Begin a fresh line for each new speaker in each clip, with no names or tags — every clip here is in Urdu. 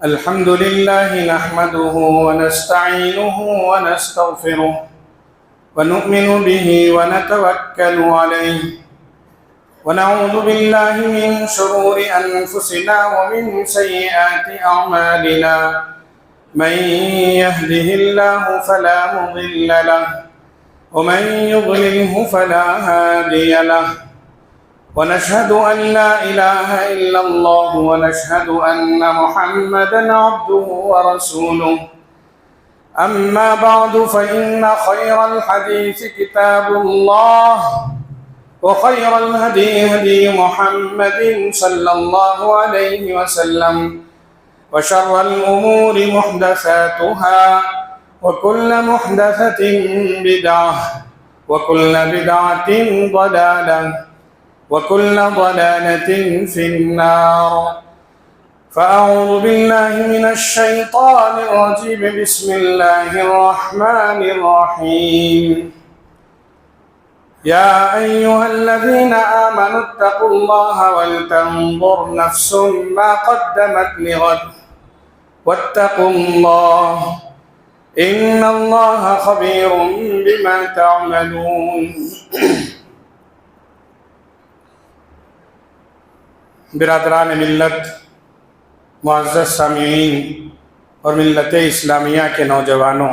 الحمد لله نحمده ونستعينه ونستغفره ونؤمن به ونتوكل عليه ونعوذ بالله من شرور أنفسنا ومن سيئات أعمالنا من يهده الله فلا مضل له ومن يضلله فلا هادي له ونشهد أن لا إله إلا الله ونشهد أن محمدًا عبده ورسوله أما بعد فإن خير الحديث كتاب الله وخير الهدي هدي محمد صلى الله عليه وسلم وشر الأمور محدثاتها وكل محدثة بدعة وكل بدعة ضلالة وكل ضلالة في النار فأعوذ بالله من الشيطان الرجيم بسم الله الرحمن الرحيم يا أيها الذين آمنوا اتقوا الله ولتنظر نفس ما قدمت لغد واتقوا الله إن الله خبير بما تعملون برادران ملت، معزز سامعین اور ملت اسلامیہ کے نوجوانوں،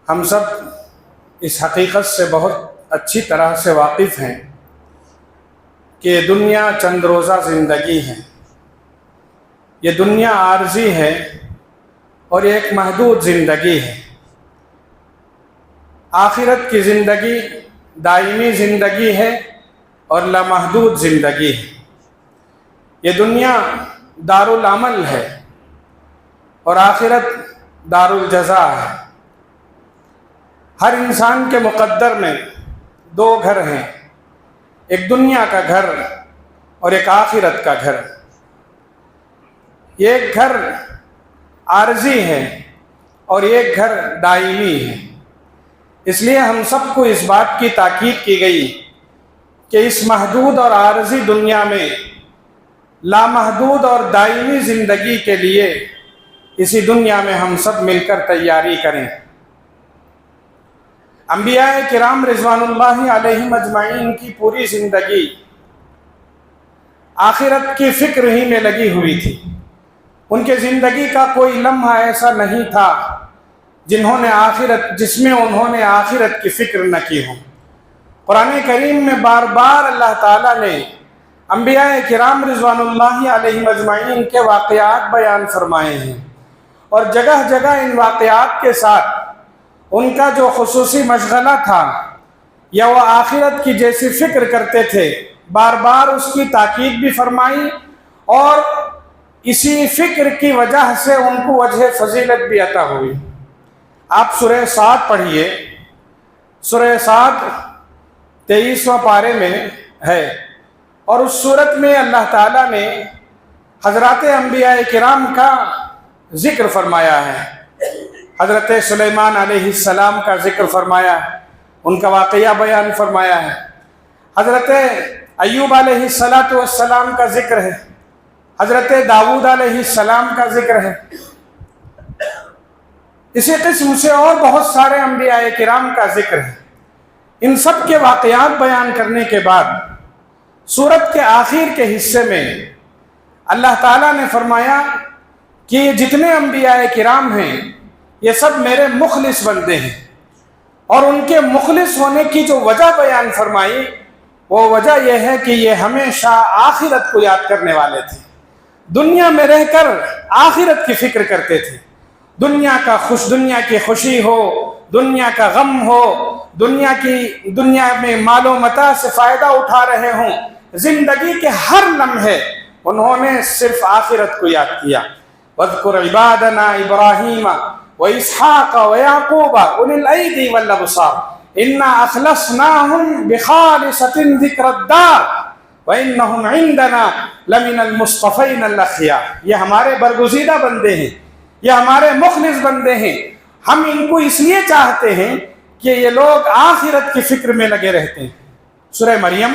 ہم سب اس حقیقت سے بہت اچھی طرح سے واقف ہیں کہ دنیا چند روزہ زندگی ہے، یہ دنیا عارضی ہے اور ایک محدود زندگی ہے۔ آخرت کی زندگی دائمی زندگی ہے اور لامحدود زندگی ہے۔ یہ دنیا دارالعمل ہے اور آخرت دارالجزا ہے۔ ہر انسان کے مقدر میں دو گھر ہیں، ایک دنیا کا گھر اور ایک آخرت کا گھر۔ ایک گھر عارضی ہے اور ایک گھر دائمی ہے۔ اس لیے ہم سب کو اس بات کی تاکید کی گئی کہ اس محدود اور عارضی دنیا میں لامحدود اور دائمی زندگی کے لیے اسی دنیا میں ہم سب مل کر تیاری کریں۔ انبیاء کرام رضوان اللہ علیہم اجمعین کی پوری زندگی آخرت کی فکر ہی میں لگی ہوئی تھی۔ ان کے زندگی کا کوئی لمحہ ایسا نہیں تھا جس میں انہوں نے آخرت کی فکر نہ کی ہو۔ قرآن کریم میں بار بار اللہ تعالیٰ نے انبیاء کرام رضوان اللہ علیہم اجمعین کے واقعات بیان فرمائے ہیں، اور جگہ جگہ ان واقعات کے ساتھ ان کا جو خصوصی مشغلہ تھا یا وہ آخرت کی جیسی فکر کرتے تھے، بار بار اس کی تاکید بھی فرمائی، اور اسی فکر کی وجہ سے ان کو وجہ فضیلت بھی عطا ہوئی۔ آپ سورہ صاد پڑھیے، سورہ صاد 23واں پارے میں ہے، اور اس صورت میں اللہ تعالیٰ نے حضرات انبیاء کرام کا ذکر فرمایا ہے۔ حضرت سلیمان علیہ السلام کا ذکر فرمایا ہے، ان کا واقعہ بیان فرمایا ہے۔ حضرت ایوب علیہ السلام کا ذکر ہے، حضرت داؤد علیہ السلام کا ذکر ہے۔ اسی قسم سے اور بہت سارے انبیاء کرام کا ذکر ہے۔ ان سب کے واقعات بیان کرنے کے بعد سورت کے آخر کے حصے میں اللہ تعالیٰ نے فرمایا کہ یہ جتنے انبیاء کرام ہیں یہ سب میرے مخلص بندے ہیں، اور ان کے مخلص ہونے کی جو وجہ بیان فرمائی وہ وجہ یہ ہے کہ یہ ہمیشہ آخرت کو یاد کرنے والے تھے، دنیا میں رہ کر آخرت کی فکر کرتے تھے۔ دنیا کی خوشی ہو، دنیا کا غم ہو، دنیا میں مال و متاع سے فائدہ اٹھا رہے ہوں، زندگی کے ہر لمحے انہوں نے صرف آخرت کو یاد کیا۔ وَاذْكُرْ عِبَادَنَا إِبْرَاهِيمَ وَإِسْحَاقَ وَيَعْقُوبَ أُولِي الْأَيْدِي وَالْأَبْصَارِ إِنَّا أَخْلَصْنَاهُمْ بِخَالِصَةٍ ذِكْرَى الدَّارِ وَإِنَّهُمْ عِندَنَا لَمِنَ الْمُصْطَفَيْنَ الْأَخْيَارِ۔ یہ ہمارے برگزیدہ بندے ہیں، یہ ہمارے مخلص بندے ہیں، ہم ان کو اس لیے چاہتے ہیں کہ یہ لوگ آخرت کی فکر میں لگے رہتے ہیں۔ سورہ مریم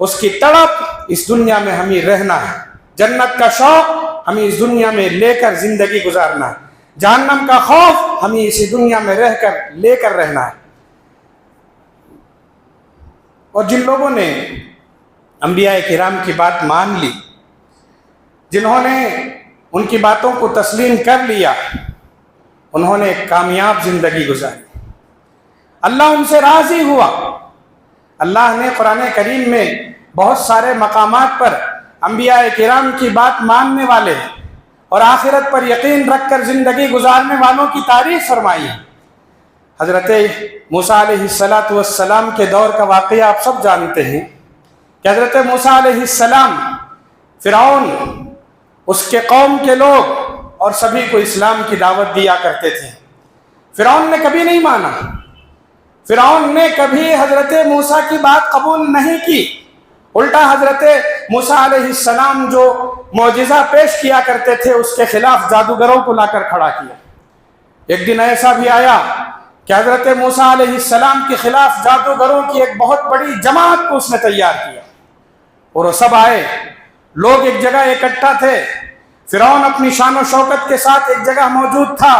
اس کی تڑپ اس دنیا میں ہمیں رہنا ہے، جنت کا شوق ہمیں اس دنیا میں لے کر زندگی گزارنا ہے، جہنم کا خوف ہمیں اسی دنیا میں رہ کر لے کر رہنا ہے۔ اور جن لوگوں نے انبیاء کرام کی بات مان لی، جنہوں نے ان کی باتوں کو تسلیم کر لیا، انہوں نے ایک کامیاب زندگی گزاری، اللہ ان سے راضی ہوا۔ اللہ نے قرآن کریم میں بہت سارے مقامات پر انبیاء کرام کی بات ماننے والے اور آخرت پر یقین رکھ کر زندگی گزارنے والوں کی تعریف فرمائی ہے۔ حضرت موسیٰ علیہ السلام کے دور کا واقعہ آپ سب جانتے ہیں کہ حضرت موسیٰ علیہ السلام، فرعون، اس کے قوم کے لوگ اور سبھی کو اسلام کی دعوت دیا کرتے تھے۔ فرعون نے کبھی نہیں مانا، فرعون نے کبھی حضرت موسیٰ کی بات قبول نہیں کی، الٹا حضرت موسیٰ علیہ السلام جو معجزہ پیش کیا کرتے تھے اس کے خلاف جادوگروں کو لا کر کھڑا کیا۔ ایک دن ایسا بھی آیا کہ حضرت موسیٰ علیہ السلام کے خلاف جادوگروں کی ایک بہت بڑی جماعت کو اس نے تیار کیا، اور وہ سب آئے، لوگ ایک جگہ اکٹھا تھے، فرعون اپنی شان و شوکت کے ساتھ ایک جگہ موجود تھا،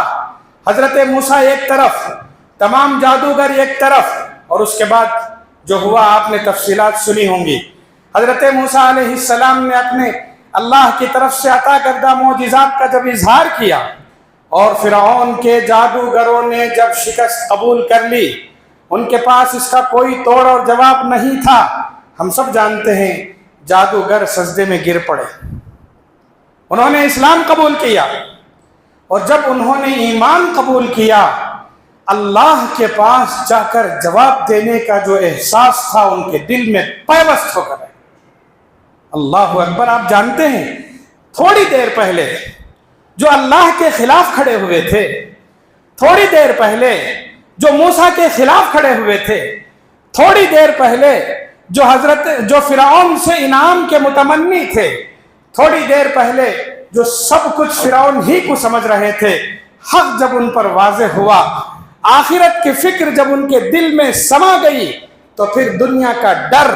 حضرت موسیٰ ایک طرف، تمام جادوگر ایک طرف، اور اس کے بعد جو ہوا آپ نے تفصیلات سنی ہوں گی۔ حضرت موسیٰ علیہ السلام نے اپنے اللہ کی طرف سے عطا کردہ معجزات کا جب اظہار کیا اور فرعون کے جادوگروں نے جب شکست قبول کر لی، ان کے پاس اس کا کوئی توڑ اور جواب نہیں تھا، ہم سب جانتے ہیں جادوگر سجدے میں گر پڑے، انہوں نے اسلام قبول کیا، اور جب انہوں نے ایمان قبول کیا، اللہ کے پاس جا کر جواب دینے کا جو احساس تھا ان کے دل میں پیوست ہو کر، اللہ اکبر۔ آپ جانتے ہیں تھوڑی دیر پہلے جو اللہ کے خلاف کھڑے ہوئے تھے، تھوڑی دیر پہلے جو موسیٰ کے خلاف کھڑے ہوئے تھے، تھوڑی دیر پہلے جو فرعون سے انعام کے متمنی تھے، تھوڑی دیر پہلے جو سب کچھ فرعون ہی کو سمجھ رہے تھے، حق جب ان پر واضح ہوا، آخرت کی فکر جب ان کے دل میں سما گئی، تو پھر دنیا کا ڈر،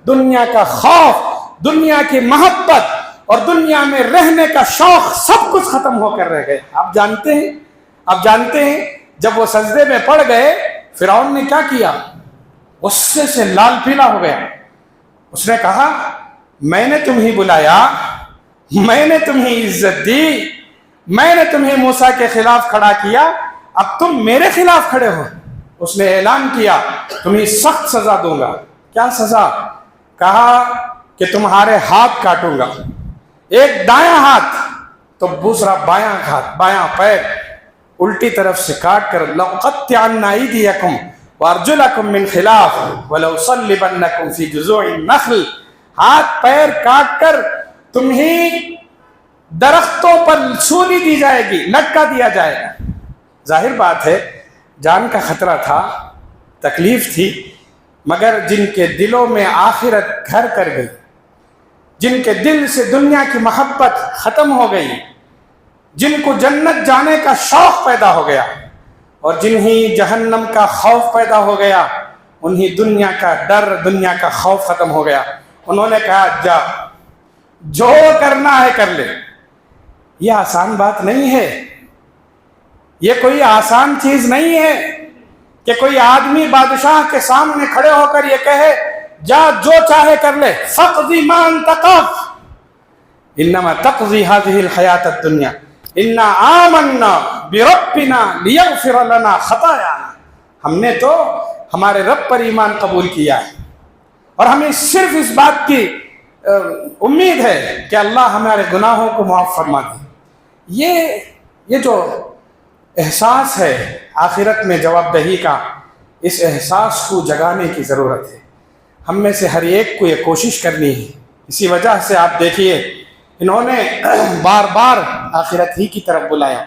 دنیا کا خوف، دنیا کی محبت اور دنیا میں رہنے کا شوق سب کچھ ختم ہو کر رہ گئے۔ آپ جانتے ہیں جب وہ سجدے میں پڑ گئے، فرعون نے کیا کیا؟ غصے سے لال پیلا ہو گیا۔ اس نے کہا میں نے تمہیں بلایا، میں نے تمہیں عزت دی، میں نے تمہیں موسیٰ کے خلاف کھڑا کیا، اب تم میرے خلاف کھڑے ہو۔ اس نے اعلان کیا تمہیں سخت سزا دوں گا۔ کیا سزا؟ کہا کہ تمہارے ہاتھ کاٹوں گا، ایک دایاں ہاتھ تو دوسرا بایاں ہاتھ، بایاں پیر الٹی طرف سے کاٹ کر لَأُقَطِّعَنَّ أَيْدِيَكُمْ وَأَرْجُلَكُمْ مِنْ خِلَافٍ وَلَأُصَلِّبَنَّكُمْ فِي جُذُوعِ النَّخْلِ، ہاتھ پیر کاٹ کر تمہیں درختوں پر سولی دی جائے گی، لٹکا دیا جائے گا۔ ظاہر بات ہے جان کا خطرہ تھا، تکلیف تھی، مگر جن کے دلوں میں آخرت گھر کر گئی، جن کے دل سے دنیا کی محبت ختم ہو گئی، جن کو جنت جانے کا شوق پیدا ہو گیا اور جنہیں جہنم کا خوف پیدا ہو گیا، انہیں دنیا کا ڈر، دنیا کا خوف ختم ہو گیا۔ انہوں نے کہا جا جو کرنا ہے کر لے۔ یہ آسان بات نہیں ہے، یہ کوئی آسان چیز نہیں ہے کہ کوئی آدمی بادشاہ کے سامنے کھڑے ہو کر یہ کہے جا جو چاہے کر لے، فقضی ما انت قاض انما تقضی هذه الحیات الدنیا انا آمنا بربنا لیغفر لنا خطایانا۔ ہم نے تو ہمارے رب پر ایمان قبول کیا ہے اور ہمیں صرف اس بات کی امید ہے کہ اللہ ہمارے گناہوں کو معاف فرما دے۔ یہ جو احساس ہے آخرت میں جواب دہی کا، اس احساس کو جگانے کی ضرورت ہے۔ ہم میں سے ہر ایک کو یہ کوشش کرنی ہے۔ اسی وجہ سے آپ دیکھیے انہوں نے بار بار آخرت ہی کی طرف بلایا،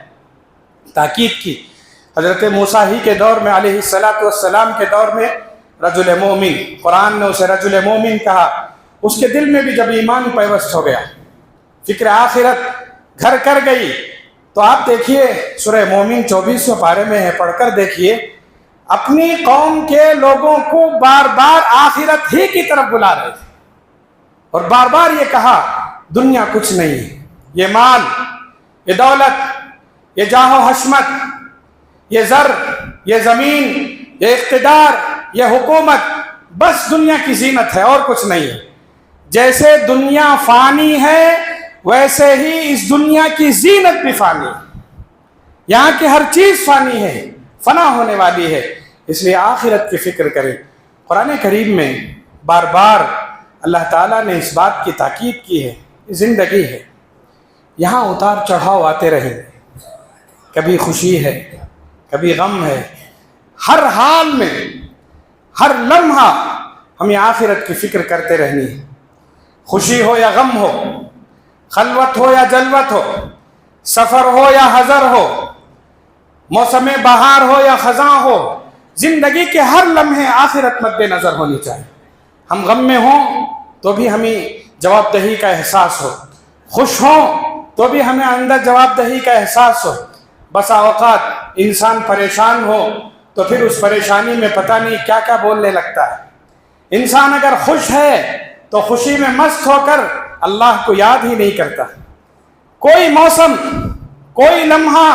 تاکید کی۔ حضرت موسیٰ ہی کے دور میں علیہ السلام کے دور میں رجل مومن، قرآن نے اسے رجل مومن کہا، اس کے دل میں بھی جب ایمان پیوست ہو گیا، فکر آخرت گھر کر گئی، تو آپ دیکھیے سورہ مومن 24 پارے میں ہے، پڑھ کر دیکھیے، اپنی قوم کے لوگوں کو بار بار آخرت ہی کی طرف بلا رہے تھے۔ اور بار بار یہ کہا دنیا کچھ نہیں ہے، یہ مال، یہ دولت، یہ جاہ و حشمت، یہ زر، یہ زمین، یہ اقتدار، یہ حکومت، بس دنیا کی زینت ہے اور کچھ نہیں ہے۔ جیسے دنیا فانی ہے ویسے ہی اس دنیا کی زینت بھی فانی ہے، یہاں کی ہر چیز فانی ہے، فنا ہونے والی ہے، اس لیے آخرت کی فکر کریں۔ قرآن کریم میں بار بار اللہ تعالیٰ نے اس بات کی تاکید کی ہے، زندگی ہے، یہاں اتار چڑھاؤ آتے رہیں گے، کبھی خوشی ہے، کبھی غم ہے، ہر حال میں، ہر لمحہ ہمیں آخرت کی فکر کرتے رہنی ہے، خوشی ہو یا غم ہو، خلوت ہو یا جلوت ہو، سفر ہو یا حضر ہو، موسم بہار ہو یا خزاں ہو، زندگی کے ہر لمحے آخرت مد نظر ہونی چاہیے۔ ہم غم میں ہوں تو بھی ہمیں جواب دہی کا احساس ہو، خوش ہوں تو بھی ہمیں اندر جواب دہی کا احساس ہو۔ بسا اوقات انسان پریشان ہو تو پھر اس پریشانی میں پتہ نہیں کیا کیا بولنے لگتا ہے۔ انسان اگر خوش ہے تو خوشی میں مست ہو کر اللہ کو یاد ہی نہیں کرتا۔ کوئی موسم، کوئی لمحہ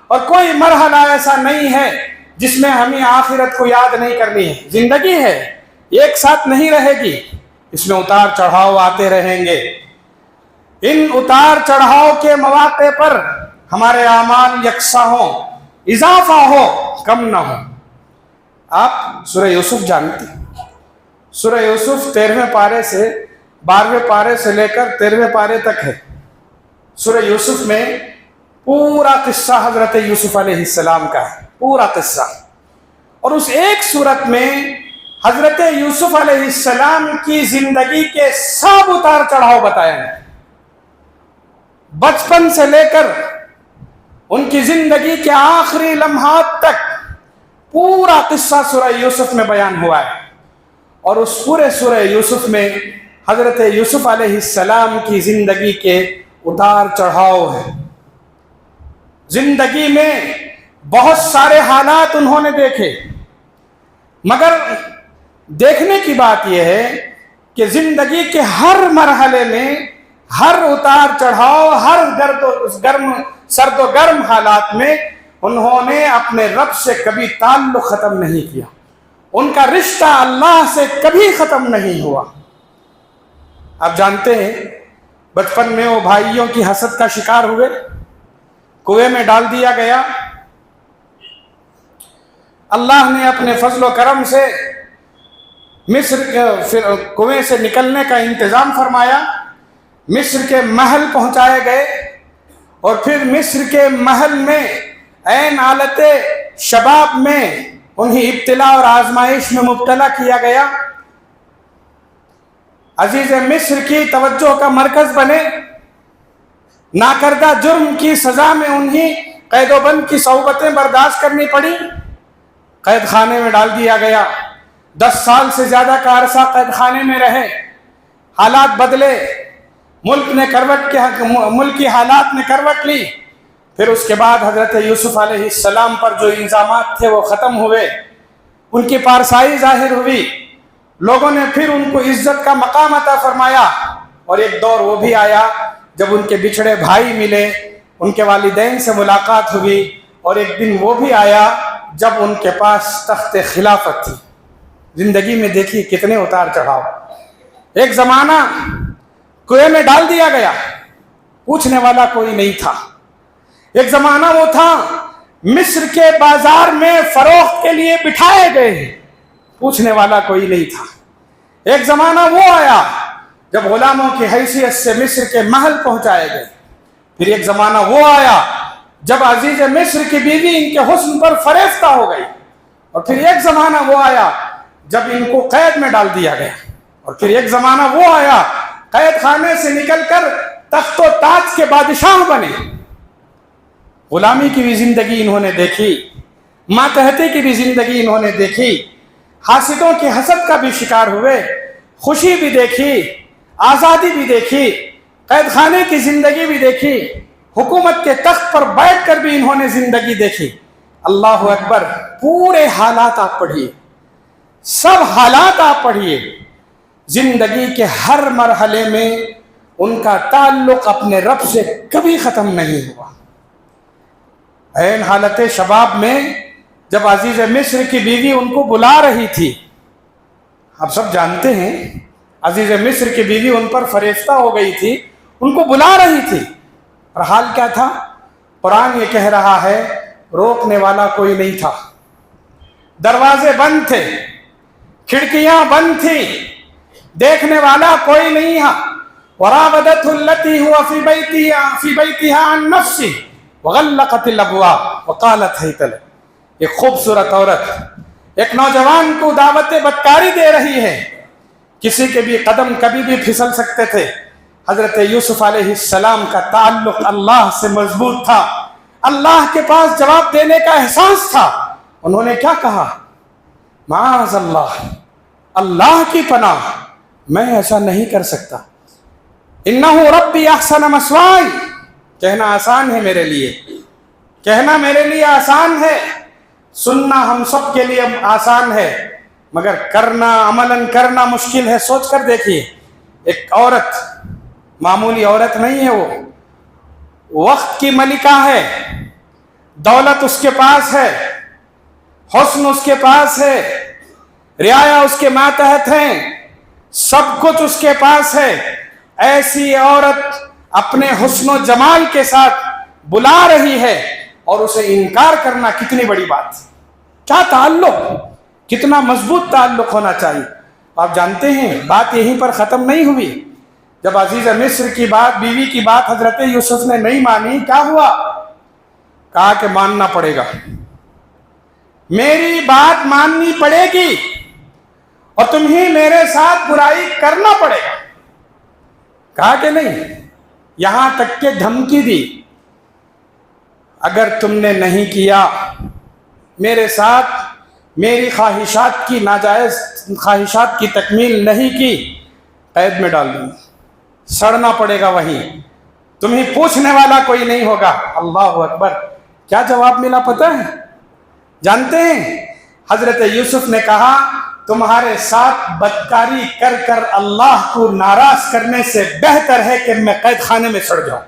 اور کوئی مرحلہ ایسا نہیں ہے جس میں ہمیں آخرت کو یاد نہیں کرنی ہے۔ زندگی ہے، ایک ساتھ نہیں رہے گی، اس میں اتار چڑھاؤ آتے رہیں گے۔ ان اتار چڑھاؤ کے مواقع پر ہمارے اعمال یکساں ہوں، اضافہ ہو، کم نہ ہو۔ آپ سورہ یوسف جانتے ہیں، سورہ یوسف 13ویں پارے سے 12ویں پارے سے لے کر 13ویں پارے تک ہے۔ سورہ یوسف میں پورا قصہ حضرت یوسف علیہ السلام کا ہے، پورا قصہ، اور اس ایک سورت میں حضرت یوسف علیہ السلام کی زندگی کے سب اتار چڑھاؤ بتائے ہیں، بچپن سے لے کر ان کی زندگی کے آخری لمحات تک پورا قصہ سورہ یوسف میں بیان ہوا ہے۔ اور اس پورے سورہ یوسف میں حضرت یوسف علیہ السلام کی زندگی کے اتار چڑھاؤ ہیں۔ زندگی میں بہت سارے حالات انہوں نے دیکھے، مگر دیکھنے کی بات یہ ہے کہ زندگی کے ہر مرحلے میں، ہر اتار چڑھاؤ، ہر سرد و گرم حالات میں انہوں نے اپنے رب سے کبھی تعلق ختم نہیں کیا، ان کا رشتہ اللہ سے کبھی ختم نہیں ہوا۔ آپ جانتے ہیں بچپن میں وہ بھائیوں کی حسد کا شکار ہوئے، کنویں میں ڈال دیا گیا، اللہ نے اپنے فضل و کرم سے مصر کنویں سے نکلنے کا انتظام فرمایا، مصر کے محل پہنچائے گئے، اور پھر مصر کے محل میں عین حالت شباب میں انہیں ابتلا اور آزمائش میں مبتلا کیا گیا، عزیز مصر کی توجہ کا مرکز بنے، ناکردہ جرم کی سزا میں انہیں قید و بند کی صعوبتیں برداشت کرنی پڑی، قید خانے میں ڈال دیا گیا، 10 سال سے زیادہ کا عرصہ قید خانے میں رہے، حالات بدلے، ملکی حالات نے کروٹ لی، پھر اس کے بعد حضرت یوسف علیہ السلام پر جو الزامات تھے وہ ختم ہوئے، ان کی پارسائی ظاہر ہوئی، لوگوں نے پھر ان کو عزت کا مقام عطا فرمایا، اور ایک دور وہ بھی آیا جب ان کے بچھڑے بھائی ملے، ان کے والدین سے ملاقات ہوئی، اور ایک دن وہ بھی آیا جب ان کے پاس تخت خلافت تھی۔ زندگی میں دیکھیے کتنے اتار چڑھاؤ۔ ایک زمانہ کنویں میں ڈال دیا گیا، پوچھنے والا کوئی نہیں تھا۔ ایک زمانہ وہ تھا مصر کے بازار میں فروخت کے لیے بٹھائے گئے، پوچھنے والا کوئی نہیں تھا۔ ایک زمانہ وہ آیا جب غلاموں کی حیثیت سے مصر کے محل پہنچائے گئے۔ پھر ایک زمانہ وہ آیا جب عزیز مصر کی بیوی ان کے حسن پر فریفتہ ہو گئی، اور پھر ایک زمانہ وہ آیا جب ان کو قید میں ڈال دیا گیا، اور پھر ایک زمانہ وہ آیا قید خانے سے نکل کر تخت و تاج کے بادشاہ بنے۔ غلامی کی بھی زندگی انہوں نے دیکھی، ماتحتی کی بھی زندگی انہوں نے دیکھی، حاسدوں کی حسد کا بھی شکار ہوئے، خوشی بھی دیکھی، آزادی بھی دیکھی، قید خانے کی زندگی بھی دیکھی، حکومت کے تخت پر بیٹھ کر بھی انہوں نے زندگی دیکھی۔ اللہ اکبر، پورے حالات آپ پڑھیے، سب حالات آپ پڑھیے۔ زندگی کے ہر مرحلے میں ان کا تعلق اپنے رب سے کبھی ختم نہیں ہوا۔ عین حالت شباب میں جب عزیز مصر کی بیوی ان کو بلا رہی تھی، آپ سب جانتے ہیں عزیز مصر کی بیوی ان پر فریفتہ ہو گئی تھی، ان کو بلا رہی تھی، اور حال کیا تھا؟ قرآن یہ کہہ رہا ہے روکنے والا کوئی نہیں تھا، دروازے بند تھے، کھڑکیاں بند تھیں، دیکھنے والا کوئی نہیں تھا۔ وراودته التي هو في بيتها عن نفسه وغلقت الابواب وقالت هيت لك۔ ایک خوبصورت عورت ایک نوجوان کو دعوت بدکاری دے رہی ہے، کسی کے بھی قدم کبھی بھی پھسل سکتے تھے۔ حضرت یوسف علیہ السلام کا تعلق اللہ سے مضبوط تھا، اللہ کے پاس جواب دینے کا احساس تھا۔ انہوں نے کیا کہا؟ معاذ اللہ، اللہ کی پناہ، میں ایسا نہیں کر سکتا۔ انہ ربی احسن مثوائی، کہنا آسان ہے میرے لیے، کہنا میرے لیے آسان ہے، سننا ہم سب کے لیے آسان ہے، مگر کرنا، عملاً کرنا مشکل ہے۔ سوچ کر دیکھیے، ایک عورت معمولی عورت نہیں ہے، وہ وقت کی ملکہ ہے، دولت اس کے پاس ہے، حسن اس کے پاس ہے، رعایا اس کے ماتحت ہیں، سب کچھ اس کے پاس ہے۔ ایسی عورت اپنے حسن و جمال کے ساتھ بلا رہی ہے اور اسے انکار کرنا کتنی بڑی بات، کیا تعلق، کتنا مضبوط تعلق ہونا چاہیے۔ آپ جانتے ہیں بات یہیں پر ختم نہیں ہوئی، جب عزیز مصر کی بات، بیوی کی بات حضرت یوسف نے نہیں مانی، کیا ہوا؟ کہا کہ ماننا پڑے گا، میری بات ماننی پڑے گی اور تمہیں میرے ساتھ برائی کرنا پڑے گا۔ کہا کہ نہیں، یہاں تک کہ دھمکی دی، اگر تم نے نہیں کیا میرے ساتھ، میری خواہشات کی، ناجائز خواہشات کی تکمیل نہیں کی، قید میں ڈال دوں گا، سڑنا پڑے گا وہیں، تمہیں پوچھنے والا کوئی نہیں ہوگا۔ اللہ اکبر، کیا جواب ملا پتہ ہے؟ جانتے ہیں حضرت یوسف نے کہا تمہارے ساتھ بدکاری کر کر اللہ کو ناراض کرنے سے بہتر ہے کہ میں قید خانے میں سڑ جاؤں۔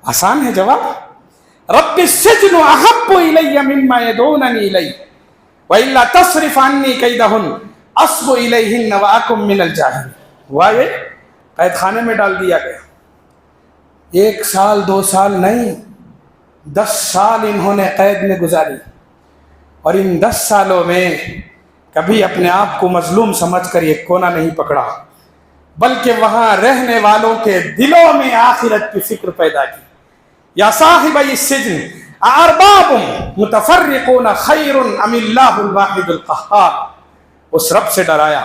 آسان ہے جواب، رب السجن احب الی مما یدعوننی الیہ والا تصرف عنی کیدہن اصب الیہن واکن من الجاہلین۔ ہوا یہ، قید خانے میں ڈال دیا گیا۔ 1 سال 2 سال نہیں، 10 سال انہوں نے قید میں گزاری، اور ان 10 سالوں میں کبھی اپنے آپ کو مظلوم سمجھ کر یہ کونا نہیں پکڑا، بلکہ وہاں رہنے والوں کے دلوں میں آخرت کی فکر پیدا کی۔ یا صاحبی السجن ارباب متفرقون خیر ام اللہ الواحد القہار، اس رب سے ڈرایا،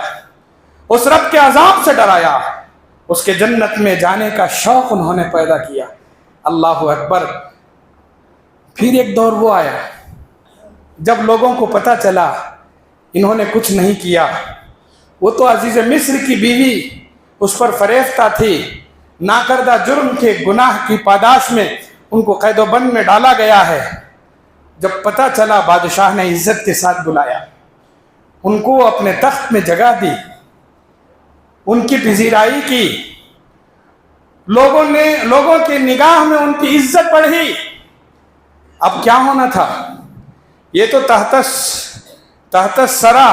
اس رب کے عذاب سے ڈرایا، اس کے جنت میں جانے کا شوق انہوں نے پیدا کیا۔ اللہ اکبر۔ پھر ایک دور وہ آیا جب لوگوں کو پتہ چلا انہوں نے کچھ نہیں کیا، وہ تو عزیز مصر کی بیوی اس پر فریفتہ تھی، ناکردہ جرم کے گناہ کی پاداش میں ان کو قید و بند میں ڈالا گیا ہے۔ جب پتہ چلا بادشاہ نے عزت کے ساتھ بلایا، ان کو اپنے تخت میں جگہ دی، ان کی پذیرائی کی، لوگوں کی نگاہ میں ان کی عزت بڑھی۔ اب کیا ہونا تھا؟ یہ تو تحت سرا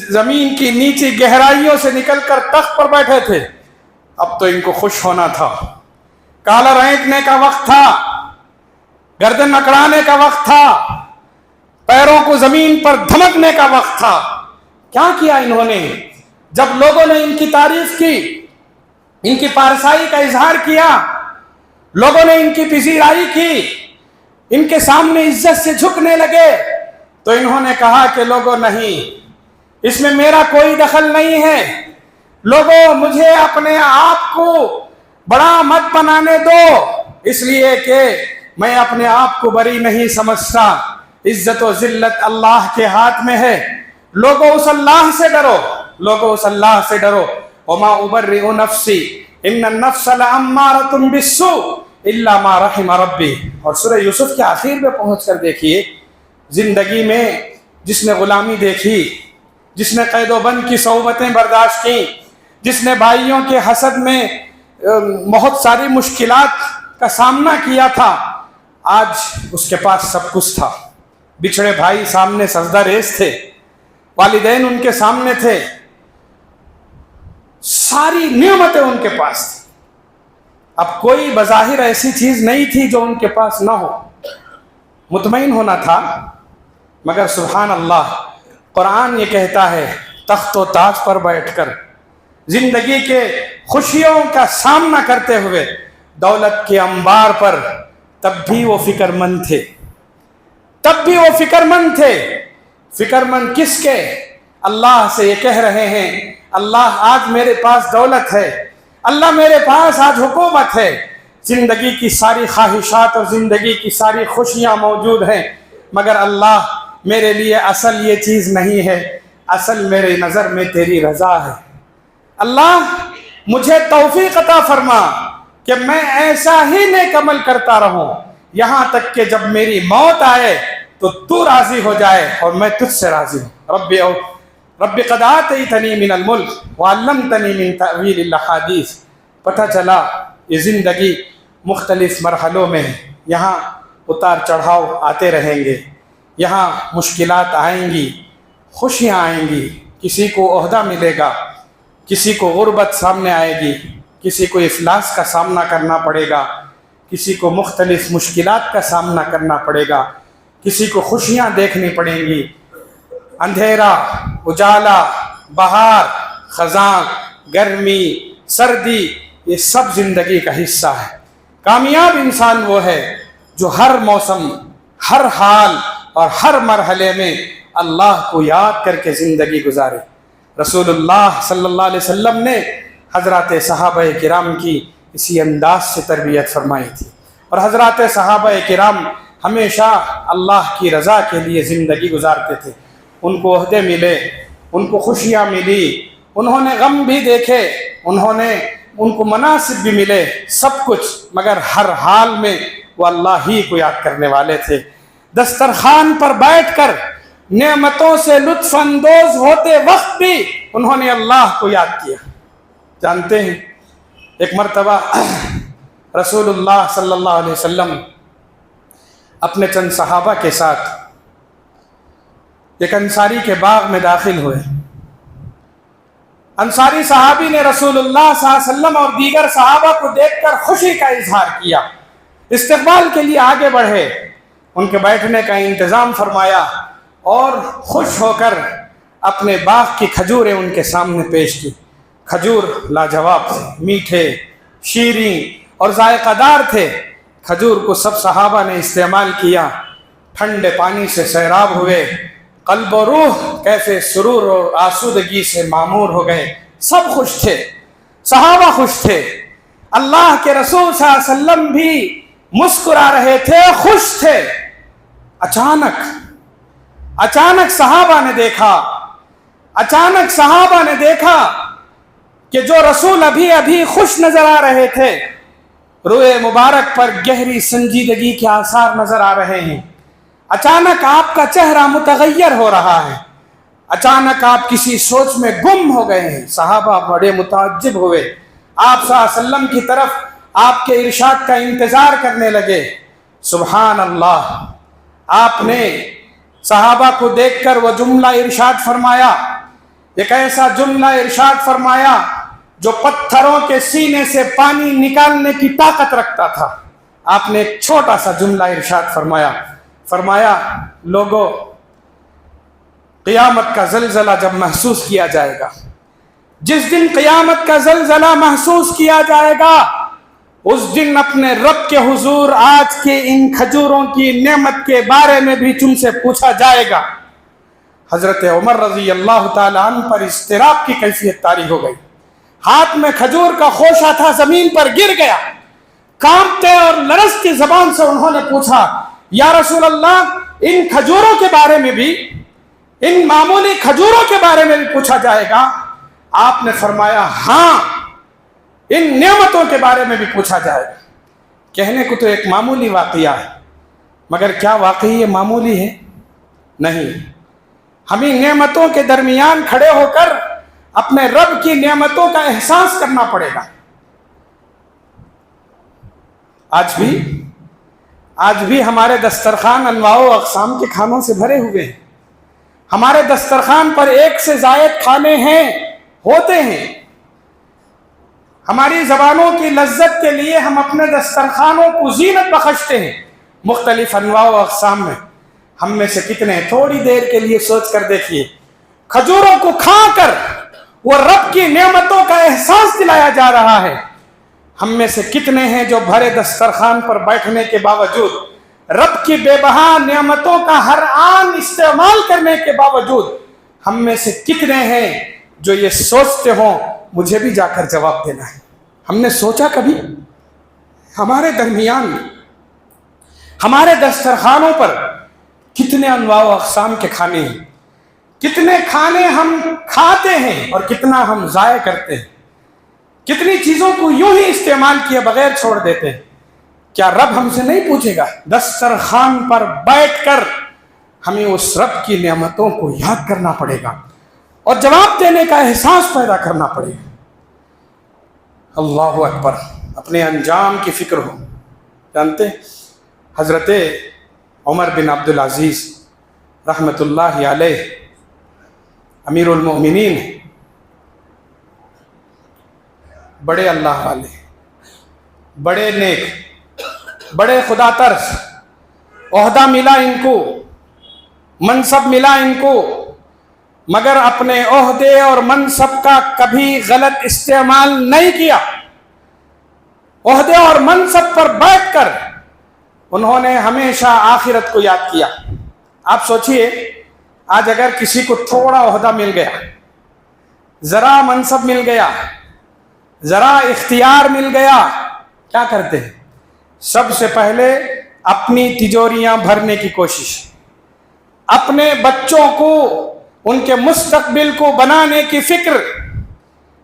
زمین کی نیچی گہرائیوں سے نکل کر تخت پر بیٹھے تھے، اب تو ان کو خوش ہونا تھا، کالر اینٹنے کا وقت تھا، گردن اکڑانے کا وقت تھا، پیروں کو زمین پر دھمکنے کا وقت تھا۔ کیا کیا انہوں نے؟ جب لوگوں نے ان کی تعریف کی، ان کی پارسائی کا اظہار کیا، لوگوں نے ان کی پذیرائی کی، ان کے سامنے عزت سے جھکنے لگے، تو انہوں نے کہا کہ لوگوں نہیں، اس میں میرا کوئی دخل نہیں ہے، لوگوں مجھے اپنے آپ کو بڑا مت بنانے دو، اس لیے کہ میں اپنے آپ کو بری نہیں سمجھتا، عزت و ذلت اللہ کے ہاتھ میں ہے، لوگوں اس اللہ سے ڈرو، لوگوں اس اللہ سے ڈرو۔ وما ابرئ نفسی ان النفس لامارۃ بالسوء الا ما رحم ربی۔ اور سورہ یوسف کے آخر میں پہنچ کر دیکھیے، زندگی میں جس نے غلامی دیکھی، جس نے قید و بند کی صعوبتیں برداشت کی، جس نے بھائیوں کے حسد میں بہت ساری مشکلات کا سامنا کیا تھا، آج اس کے پاس سب کچھ تھا۔ بچھڑے بھائی سامنے سجدہ ریز تھے، والدین ان کے سامنے تھے، ساری نعمتیں ان کے پاس تھیں۔ اب کوئی بظاہر ایسی چیز نہیں تھی جو ان کے پاس نہ ہو، مطمئن ہونا تھا۔ مگر سبحان اللہ، قرآن یہ کہتا ہے تخت و تاج پر بیٹھ کر زندگی کے خوشیوں کا سامنا کرتے ہوئے دولت کے انبار پر، تب بھی وہ فکر مند تھے، تب بھی وہ فکر مند تھے۔ فکر مند کس کے؟ اللہ سے یہ کہہ رہے ہیں اللہ آج میرے پاس دولت ہے، اللہ میرے پاس آج حکومت ہے، زندگی کی ساری خواہشات اور زندگی کی ساری خوشیاں موجود ہیں، مگر اللہ میرے لیے اصل یہ چیز نہیں ہے، اصل میرے نظر میں تیری رضا ہے۔ اللہ مجھے توفیق عطا فرما کہ میں ایسا ہی نیک عمل کرتا رہوں یہاں تک کہ جب میری موت آئے تو راضی ہو جائے اور میں تجھ سے راضی ہوں۔ رب قد آتیتنی من الملک وعلمتنی من تأویل الاحادیث۔ پتہ چلا یہ زندگی مختلف مرحلوں میں ہے، یہاں اتار چڑھاؤ آتے رہیں گے، یہاں مشکلات آئیں گی، خوشیاں آئیں گی، کسی کو عہدہ ملے گا، کسی کو غربت سامنے آئے گی، کسی کو افلاس کا سامنا کرنا پڑے گا، کسی کو مختلف مشکلات کا سامنا کرنا پڑے گا، کسی کو خوشیاں دیکھنی پڑیں گی، اندھیرا، اجالا، بہار، خزاں، گرمی، سردی، یہ سب زندگی کا حصہ ہے۔ کامیاب انسان وہ ہے جو ہر موسم، ہر حال اور ہر مرحلے میں اللہ کو یاد کر کے زندگی گزارے۔ رسول اللہ صلی اللہ علیہ وسلم نے حضرات صحابہ کرام کی اسی انداز سے تربیت فرمائی تھی، اور حضرات صحابہ کرام ہمیشہ اللہ کی رضا کے لیے زندگی گزارتے تھے۔ ان کو عہدے ملے، ان کو خوشیاں ملی، انہوں نے غم بھی دیکھے، ان کو مناصب بھی ملے، سب کچھ، مگر ہر حال میں وہ اللہ ہی کو یاد کرنے والے تھے۔ دسترخوان پر بیٹھ کر نعمتوں سے لطف اندوز ہوتے وقت بھی انہوں نے اللہ کو یاد کیا۔ جانتے ہیں ایک مرتبہ رسول اللہ صلی اللہ علیہ وسلم اپنے چند صحابہ کے ساتھ ایک انصاری کے باغ میں داخل ہوئے۔ انصاری صحابی نے رسول اللہ صلی اللہ علیہ وسلم اور دیگر صحابہ کو دیکھ کر خوشی کا اظہار کیا، استقبال کے لیے آگے بڑھے، ان کے بیٹھنے کا انتظام فرمایا اور خوش ہو کر اپنے باغ کی کھجوریں ان کے سامنے پیش کی۔ کھجور لاجواب تھے، میٹھے، شیریں اور ذائقہ دار تھے۔ کھجور کو سب صحابہ نے استعمال کیا، ٹھنڈے پانی سے سیراب ہوئے، قلب و روح کیفے سرور اور آسودگی سے معمور ہو گئے، سب خوش تھے، صحابہ خوش تھے، اللہ کے رسول صلی اللہ علیہ وسلم بھی مسکرا رہے تھے، خوش تھے۔ اچانک صحابہ نے دیکھا کہ جو رسول ابھی خوش نظر آ رہے تھے، روئے مبارک پر گہری سنجیدگی کے آثار نظر آ رہے ہیں۔ اچانک آپ کا چہرہ متغیر ہو رہا ہے، اچانک آپ کسی سوچ میں گم ہو گئے ہیں۔ صحابہ بڑے متعجب ہوئے، آپ صلی اللہ علیہ وسلم کی طرف آپ کے ارشاد کا انتظار کرنے لگے۔ سبحان اللہ، آپ نے صحابہ کو دیکھ کر وہ جملہ ارشاد فرمایا، ایک ایسا جملہ ارشاد فرمایا جو پتھروں کے سینے سے پانی نکالنے کی طاقت رکھتا تھا۔ آپ نے ایک چھوٹا سا جملہ ارشاد فرمایا لوگوں، قیامت کا زلزلہ جب محسوس کیا جائے گا، جس دن قیامت کا زلزلہ محسوس کیا جائے گا، اس دن اپنے رب کے حضور آج کے ان کھجوروں کی نعمت کے بارے میں بھی تم سے پوچھا جائے گا۔ حضرت عمر رضی اللہ تعالیٰ عنہ پر اضطراب کی کیفیت طاری ہو گئی، ہاتھ میں کھجور کا خوشہ تھا، زمین پر گر گیا، کانپتے اور لرزتی زبان سے انہوں نے پوچھا، یا رسول اللہ، ان کھجوروں کے بارے میں بھی، ان معمولی کھجوروں کے بارے میں بھی پوچھا جائے گا؟ آپ نے فرمایا ہاں، ان نعمتوں کے بارے میں بھی پوچھا جائے گا۔ کہنے کو تو ایک معمولی واقعہ ہے، مگر کیا واقعی یہ معمولی ہے؟ نہیں، ہمیں نعمتوں کے درمیان کھڑے ہو کر اپنے رب کی نعمتوں کا احساس کرنا پڑے گا۔ آج بھی ہمارے دسترخوان انواع و اقسام کے کھانوں سے بھرے ہوئے ہیں۔ ہمارے دسترخوان پر ایک سے زائد کھانے ہوتے ہیں۔ ہماری زبانوں کی لذت کے لیے ہم اپنے دسترخوانوں کو زینت بخشتے ہیں مختلف انواع و اقسام میں۔ ہم میں سے کتنے تھوڑی دیر کے لیے سوچ کر دیکھیے، کھجوروں کو کھا کر وہ رب کی نعمتوں کا احساس دلایا جا رہا ہے۔ ہم میں سے کتنے ہیں جو بھرے دسترخوان پر بیٹھنے کے باوجود، رب کی بے بہا نعمتوں کا ہر آن استعمال کرنے کے باوجود، ہم میں سے کتنے ہیں جو یہ سوچتے ہوں مجھے بھی جا کر جواب دینا ہے؟ ہم نے سوچا کبھی ہمارے درمیان، ہمارے دسترخوانوں پر کتنے انواع و اقسام کے کھانے ہیں؟ کتنے کھانے ہم کھاتے ہیں اور کتنا ہم ضائع کرتے ہیں؟ کتنی چیزوں کو یوں ہی استعمال کیے بغیر چھوڑ دیتے ہیں؟ کیا رب ہم سے نہیں پوچھے گا؟ دسترخوان پر بیٹھ کر ہمیں اس رب کی نعمتوں کو یاد کرنا پڑے گا اور جواب دینے کا احساس پیدا کرنا پڑے گا۔ اللہ اکبر، اپنے انجام کی فکر ہو۔ جانتے حضرت عمر بن عبدالعزیز رحمۃ اللہ علیہ امیر المؤمنین، بڑے اللہ والے، بڑے نیک، بڑے خدا ترس، عہدہ ملا ان کو، منصب ملا ان کو، مگر اپنے عہدے اور منصب کا کبھی غلط استعمال نہیں کیا۔ عہدے اور منصب پر بیٹھ کر انہوں نے ہمیشہ آخرت کو یاد کیا۔ آپ سوچئے، آج اگر کسی کو تھوڑا عہدہ مل گیا، ذرا منصب مل گیا، ذرا اختیار مل گیا، کیا کرتے ہیں؟ سب سے پہلے اپنی تجوریاں بھرنے کی کوشش، اپنے بچوں کو، ان کے مستقبل کو بنانے کی فکر،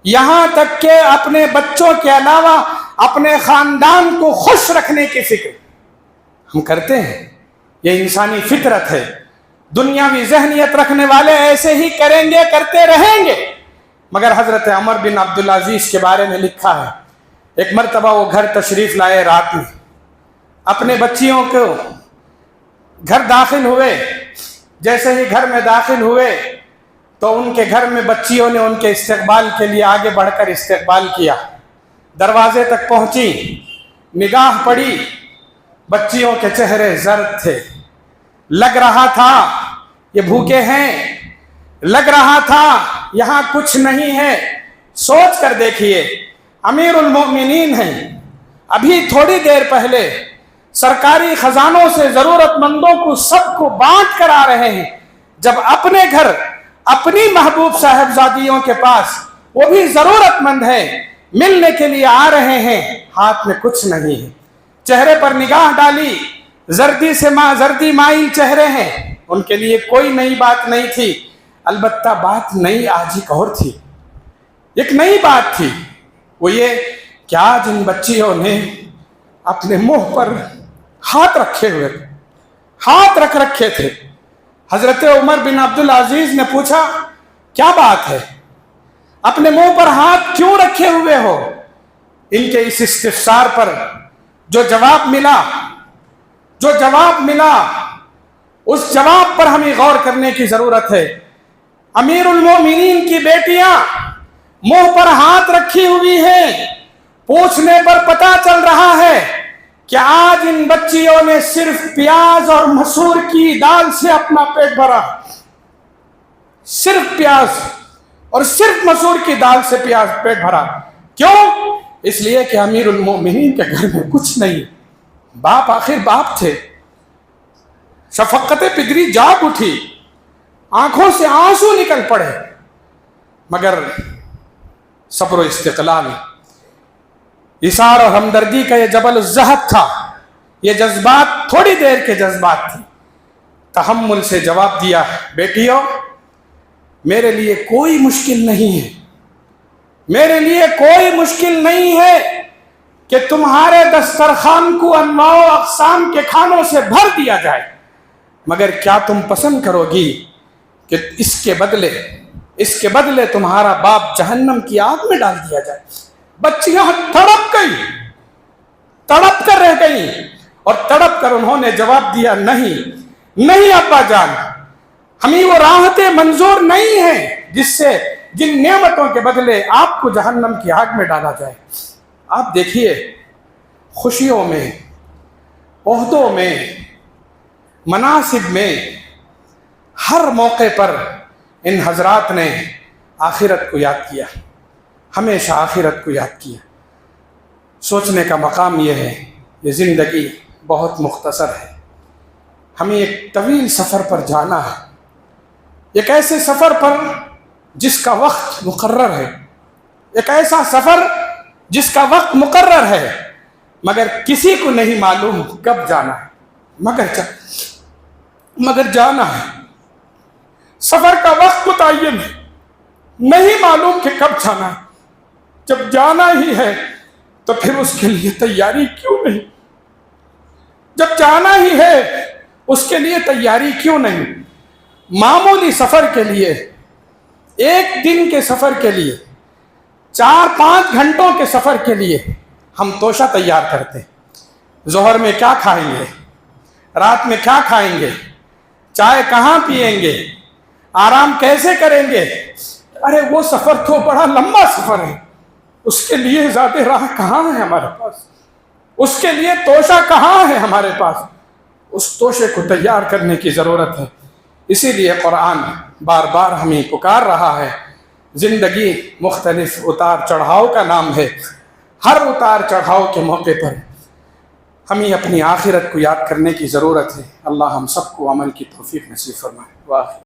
یہاں تک کہ اپنے بچوں کے علاوہ اپنے خاندان کو خوش رکھنے کی فکر ہم کرتے ہیں۔ یہ انسانی فطرت ہے۔ دنیاوی ذہنیت رکھنے والے ایسے ہی کریں گے، کرتے رہیں گے۔ مگر حضرت عمر بن عبدالعزیز کے بارے میں لکھا ہے، ایک مرتبہ وہ گھر تشریف لائے، رات میں اپنے بچیوں کو گھر داخل ہوئے۔ جیسے ہی گھر میں داخل ہوئے تو ان کے گھر میں بچیوں نے ان کے استقبال کے لیے آگے بڑھ کر استقبال کیا۔ دروازے تک پہنچی، نگاہ پڑی، بچیوں کے چہرے زرد تھے، لگ رہا تھا یہ بھوکے ہیں، لگ رہا تھا یہاں کچھ نہیں ہے۔ سوچ کر دیکھیے، امیر المؤمنین ہیں، ابھی تھوڑی دیر پہلے سرکاری خزانوں سے ضرورت مندوں کو سب کو بانٹ کر آ رہے ہیں، جب اپنے گھر اپنی محبوب صاحبزادیوں کے پاس، وہ بھی ضرورت مند ہے، ملنے کے لیے آ رہے ہیں، ہاتھ میں کچھ نہیں ہے۔ چہرے پر نگاہ ڈالی، زردی مائل چہرے ہیں، ان کے لیے کوئی نئی بات نہیں تھی، البتہ بات نئی آج ایک اور تھی۔ ایک نئی بات تھی، وہ یہ کہ آج ان بچیوں نے اپنے منہ پر ہاتھ رکھے ہوئے، ہاتھ رکھ رکھے تھے۔ حضرت عمر بن عبدالعزیز نے پوچھا، کیا بات ہے؟ اپنے منہ پر ہاتھ کیوں رکھے ہوئے ہو؟ ان کے اس استفسار پر جو جواب ملا، اس جواب پر ہمیں غور کرنے کی ضرورت ہے۔ امیر المومنین کی بیٹیاں منہ پر ہاتھ رکھی ہوئی ہیں، پوچھنے پر پتہ چل رہا ہے کہ آج ان بچیوں نے صرف پیاز اور مسور کی دال سے اپنا پیٹ بھرا، صرف پیاز اور صرف مسور کی دال سے پیٹ بھرا۔ کیوں؟ اس لیے کہ امیر المومنین کے گھر میں کچھ نہیں۔ باپ آخر باپ تھے، شفقت پدری جاگ اٹھی، آنکھوں سے آنسو نکل پڑے، مگر صبر و استقلال، اثار اور ہمدردی کا یہ جبل الذہب تھا۔ یہ جذبات تھوڑی دیر کے جذبات تھے۔ تحمل سے جواب دیا، بیٹیوں میرے لیے کوئی مشکل نہیں ہے، میرے لیے کوئی مشکل نہیں ہے کہ تمہارے دسترخوان کو انواع و اقسام کے کھانوں سے بھر دیا جائے، مگر کیا تم پسند کرو گی کہ اس کے بدلے تمہارا باپ جہنم کی آگ میں ڈال دیا جائے۔ بچیاں تڑپ گئی، تڑپ کر رہ گئی، اور تڑپ کر انہوں نے جواب دیا، نہیں ابا جان، ہمیں وہ راحتیں منظور نہیں ہیں جن نعمتوں کے بدلے آپ کو جہنم کی آگ میں ڈالا جائے۔ آپ دیکھیے، خوشیوں میں، عہدوں میں، مناصب میں، ہر موقع پر ان حضرات نے آخرت کو یاد کیا، ہمیشہ آخرت کو یاد کیا۔ سوچنے کا مقام یہ ہے، یہ زندگی بہت مختصر ہے، ہمیں ایک طویل سفر پر جانا ہے، ایک ایسے سفر پر جس کا وقت مقرر ہے، ایک ایسا سفر جس کا وقت مقرر ہے، مگر کسی کو نہیں معلوم کب جانا ہے، مگر جانا ہے۔ سفر کا وقت متعین ہے، نہیں معلوم کہ کب جانا ہے۔ جب جانا ہی ہے تو پھر اس کے لیے تیاری کیوں نہیں؟ جب جانا ہی ہے اس کے لیے تیاری کیوں نہیں؟ معمولی سفر کے لیے، ایک دن کے سفر کے لیے، 4-5 گھنٹوں کے سفر کے لیے ہم توشہ تیار کرتے ہیں۔ ظہر میں کیا کھائیں گے، رات میں کیا کھائیں گے، چائے کہاں پیئیں گے، آرام کیسے کریں گے؟ ارے وہ سفر تو بڑا لمبا سفر ہے، اس کے لیے زیادہ راہ کہاں ہے ہمارے پاس، اس کے لیے توشہ کہاں ہے ہمارے پاس؟ اس توشے کو تیار کرنے کی ضرورت ہے۔ اسی لیے قرآن بار بار ہمیں پکار رہا ہے۔ زندگی مختلف اتار چڑھاؤ کا نام ہے، ہر اتار چڑھاؤ کے موقع پر ہمیں اپنی آخرت کو یاد کرنے کی ضرورت ہے۔ اللہ ہم سب کو عمل کی توفیق نصیب فرمائے۔ واہ